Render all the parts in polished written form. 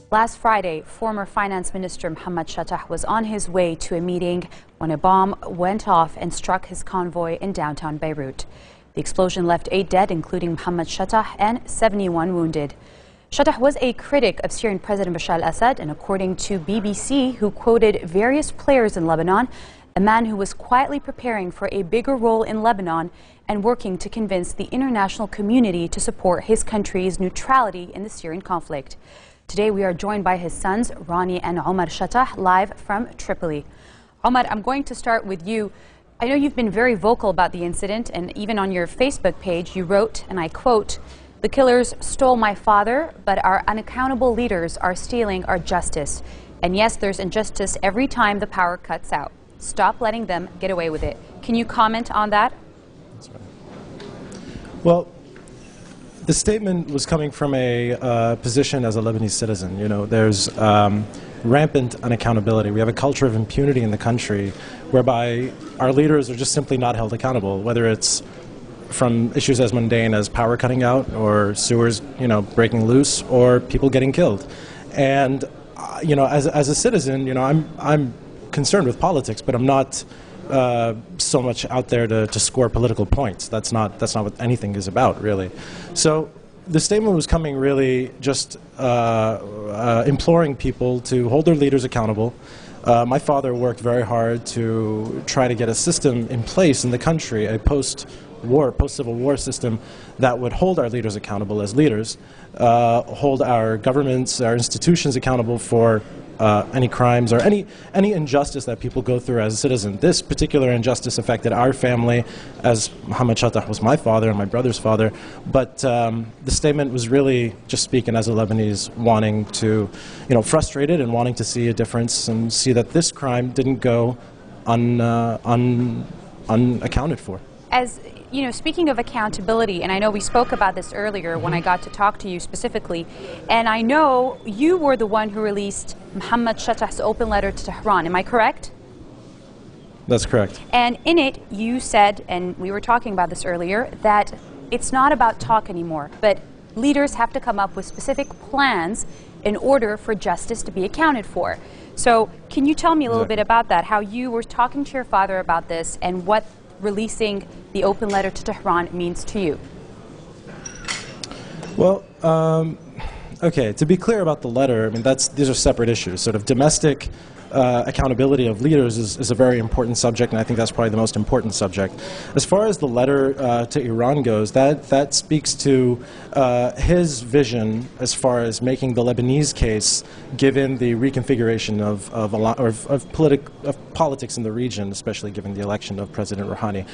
Last Friday, former Finance Minister Mohamad Chatah was on his way to a meeting when a bomb went off and struck his convoy in downtown Beirut. The explosion left 8 dead, including Mohamad Chatah, and 71 wounded. Chatah was a critic of Syrian President Bashar al-Assad, and according to BBC, who quoted various players in Lebanon, a man who was quietly preparing for a bigger role in Lebanon and working to convince the international community to support his country's neutrality in the Syrian conflict. Today we are joined by his sons, Ronnie and Omar Chatah, live from Tripoli. Omar, I'm going to start with you. I know you've been very vocal about the incident, and even on your Facebook page you wrote, and I quote, "The killers stole my father, but our unaccountable leaders are stealing our justice. And yes, there's injustice every time the power cuts out. Stop letting them get away with it." Can you comment on that? That's right. Well, the statement was coming from a position as a Lebanese citizen. You know, there's rampant unaccountability. We have a culture of impunity in the country whereby our leaders are just simply not held accountable, whether it's from issues as mundane as power cutting out or sewers, you know, breaking loose or people getting killed. And, you know, as a citizen, you know, I'm concerned with politics, but I'm not so much out there to score political points. That's not what anything is about, really. So the statement was coming really just imploring people to hold their leaders accountable. My father worked very hard to try to get a system in place in the country, a post-Civil War system that would hold our leaders accountable as leaders, hold our governments, our institutions accountable for any crimes or any injustice that people go through as a citizen. This particular injustice affected our family, as Mohamad Chatah was my father and my brother's father, but the statement was really just speaking as a Lebanese, wanting to, you know, frustrated and wanting to see a difference and see that this crime didn't go unaccounted for. As you know, speaking of accountability, and I know we spoke about this earlier when I got to talk to you specifically, and I know you were the one who released Mohamad Chatah's open letter to Tehran. Am I correct? That's correct. And in it, you said, and we were talking about this earlier, that it's not about talk anymore, but leaders have to come up with specific plans in order for justice to be accounted for. So can you tell me a little bit about that, how you were talking to your father about this and what releasing the open letter to Tehran means to you? Well, okay, to be clear about the letter, I mean, these are separate issues. Sort of domestic accountability of leaders is a very important subject, and I think that's probably the most important subject. As far as the letter to Iran goes, that speaks to his vision as far as making the Lebanese case, given the reconfiguration of politics in the region, especially given the election of President Rouhani.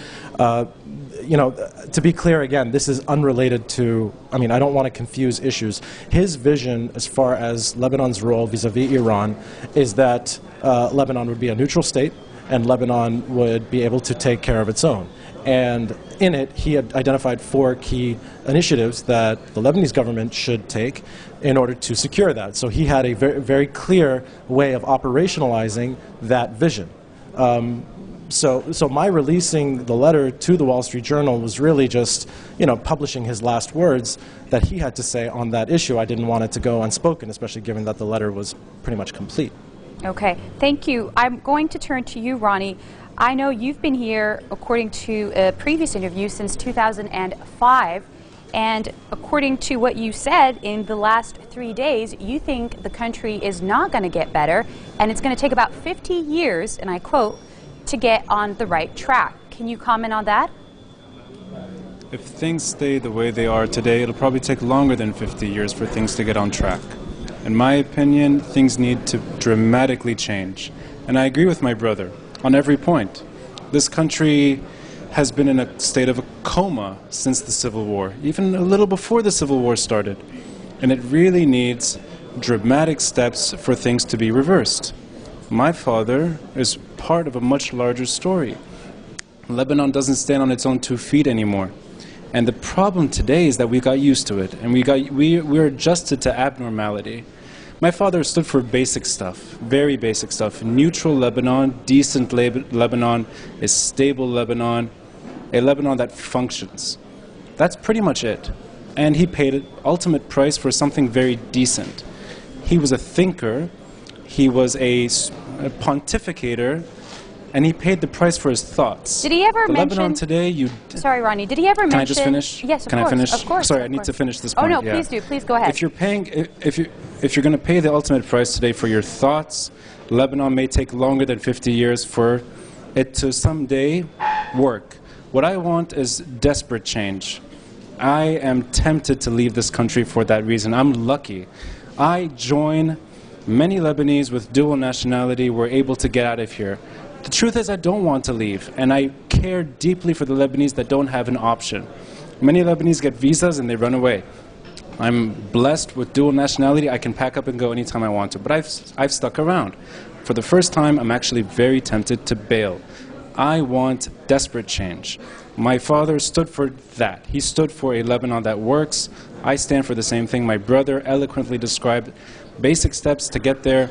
You know, to be clear again, this is unrelated to, I mean, I don't want to confuse issues. His vision as far as Lebanon's role vis-a-vis Iran is that Lebanon would be a neutral state and Lebanon would be able to take care of its own. And in it, he had identified 4 key initiatives that the Lebanese government should take in order to secure that. So he had a very, very clear way of operationalizing that vision. So my releasing the letter to the Wall Street Journal was really just, you know, publishing his last words that he had to say on that issue. I didn't want it to go unspoken, especially given that the letter was pretty much complete. Okay, thank you. I'm going to turn to you, Ronnie. I know you've been here, according to a previous interview, since 2005. And according to what you said in the last 3 days, you think the country is not going to get better, and it's going to take about 50 years, and I quote, to get on the right track. Can you comment on that? If things stay the way they are today, it'll probably take longer than 50 years for things to get on track. In my opinion, things need to dramatically change. And I agree with my brother on every point. This country has been in a state of a coma since the Civil War, even a little before the Civil War started. And it really needs dramatic steps for things to be reversed. My father is part of a much larger story. Lebanon doesn't stand on its own 2 feet anymore. And the problem today is that we got used to it, and we're adjusted to abnormality. My father stood for basic stuff, very basic stuff. Neutral Lebanon, decent Lebanon, a stable Lebanon, a Lebanon that functions. That's pretty much it. And he paid an ultimate price for something very decent. He was a thinker, he was a pontificator, and he paid the price for his thoughts. Did he ever mention... Lebanon today, Sorry, Ronnie. Did he ever mention... Can I just finish? Yes, of Can course. I finish? Of course. Sorry, of I need course. to finish this Oh, point. no, yeah. please do. Please go ahead. If you're paying, if you're going to pay the ultimate price today for your thoughts, Lebanon may take longer than 50 years for it to someday work. What I want is desperate change. I am tempted to leave this country for that reason. I'm lucky. I join many Lebanese with dual nationality were able to get out of here. The truth is I don't want to leave, and I care deeply for the Lebanese that don't have an option. Many Lebanese get visas and they run away. I'm blessed with dual nationality. I can pack up and go anytime I want to, but I've stuck around. For the first time, I'm actually very tempted to bail. I want desperate change. My father stood for that. He stood for a Lebanon that works. I stand for the same thing. My brother eloquently described basic steps to get there.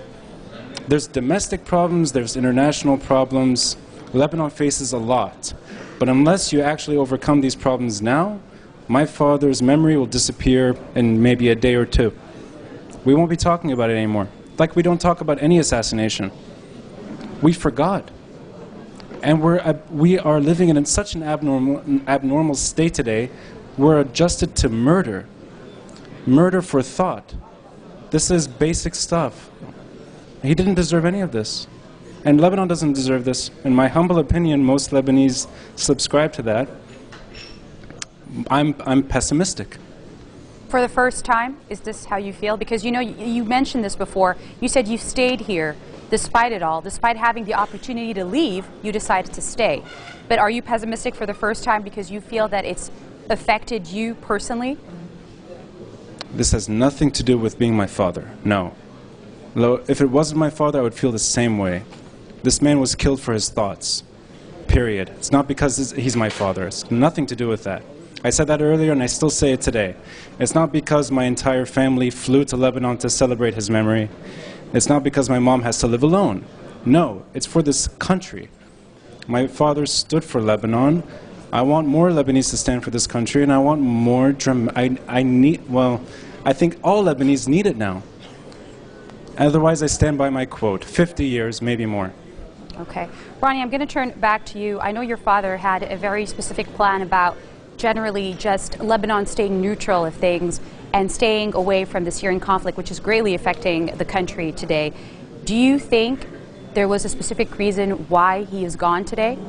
There's domestic problems, there's international problems. Lebanon faces a lot. But unless you actually overcome these problems now, my father's memory will disappear in maybe a day or two. We won't be talking about it anymore. Like we don't talk about any assassination. We forgot. And we are living in such an abnormal state today. We're adjusted to murder. Murder for thought. This is basic stuff. He didn't deserve any of this. And Lebanon doesn't deserve this. In my humble opinion, most Lebanese subscribe to that. I'm pessimistic. For the first time, is this how you feel? Because you know, you mentioned this before. You said you stayed here despite it all. Despite having the opportunity to leave, you decided to stay. But are you pessimistic for the first time because you feel that it's affected you personally? This has nothing to do with being my father. No. If it wasn't my father, I would feel the same way. This man was killed for his thoughts. Period. It's not because he's my father. It's nothing to do with that. I said that earlier and I still say it today. It's not because my entire family flew to Lebanon to celebrate his memory. It's not because my mom has to live alone. No, it's for this country. My father stood for Lebanon. I want more Lebanese to stand for this country, and I want more I think all Lebanese need it now. Otherwise, I stand by my quote, 50 years, maybe more. Okay. Ronnie, I'm going to turn back to you. I know your father had a very specific plan about generally just Lebanon staying neutral of things and staying away from the Syrian conflict, which is greatly affecting the country today. Do you think there was a specific reason why he is gone today?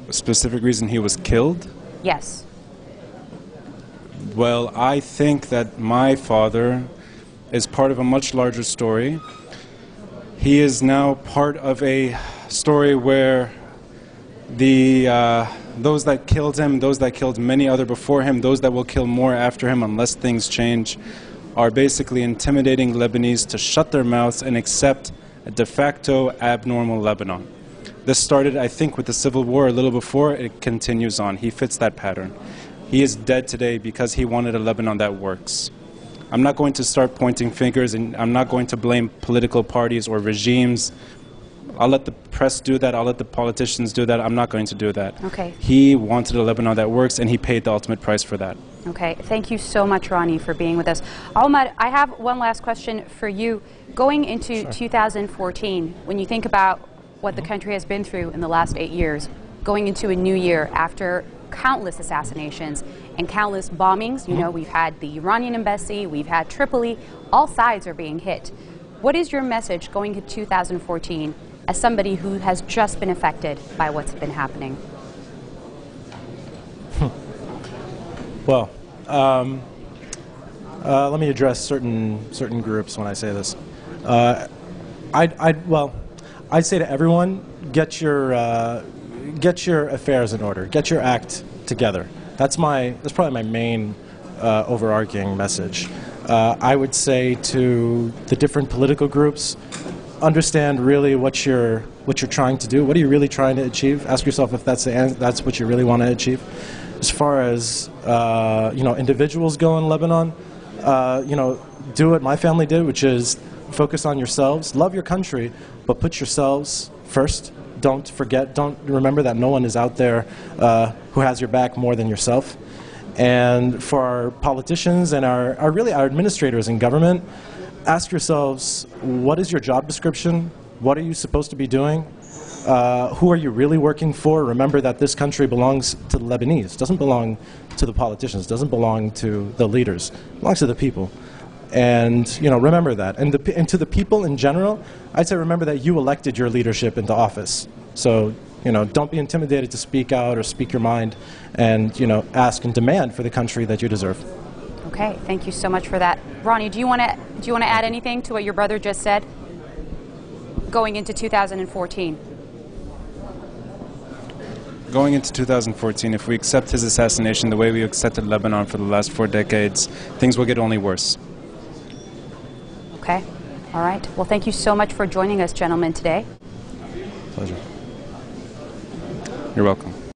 A specific reason he was killed? Yes. Well, I think that my father is part of a much larger story. He is now part of a story where those that killed him, those that killed many other before him, those that will kill more after him unless things change, are basically intimidating Lebanese to shut their mouths and accept a de facto abnormal Lebanon. This started, I think, with the Civil War a little before. It continues on. He fits that pattern. He is dead today because he wanted a Lebanon that works. I'm not going to start pointing fingers, and I'm not going to blame political parties or regimes. I'll let the press do that. I'll let the politicians do that. I'm not going to do that. Okay. He wanted a Lebanon that works, and he paid the ultimate price for that. Okay. Thank you so much, Ronnie, for being with us. Ahmad, I have one last question for you. Going into 2014, when you think about what the country has been through in the last 8 years, going into a new year after countless assassinations and countless bombings, you know, we've had the Iranian embassy, we've had Tripoli, all sides are being hit. What is your message going into 2014 as somebody who has just been affected by what's been happening? Well, let me address certain groups when I say this. I'd say to everyone, get your affairs in order, get your act together. That's probably my main overarching message. I would say to the different political groups, understand really what you're trying to do. What are you really trying to achieve? Ask yourself if that's what you really want to achieve. As far as individuals go in Lebanon, do what my family did, which is focus on yourselves, love your country, but put yourselves first. Don't remember that no one is out there who has your back more than yourself. And for our politicians and our really our administrators in government, ask yourselves, what is your job description? What are you supposed to be doing? Who are you really working for? Remember that this country belongs to the Lebanese. It doesn't belong to the politicians. It doesn't belong to the leaders. It belongs to the people. And remember that. And to the people in general, I'd say remember that you elected your leadership into office. So don't be intimidated to speak out or speak your mind, and ask and demand for the country that you deserve. Okay, thank you so much for that. Ronnie, do you want to add anything to what your brother just said going into 2014? Going into 2014, if we accept his assassination the way we accepted Lebanon for the last 4 decades, things will get only worse. Okay. All right. Well, thank you so much for joining us, gentlemen, today. Pleasure. You're welcome.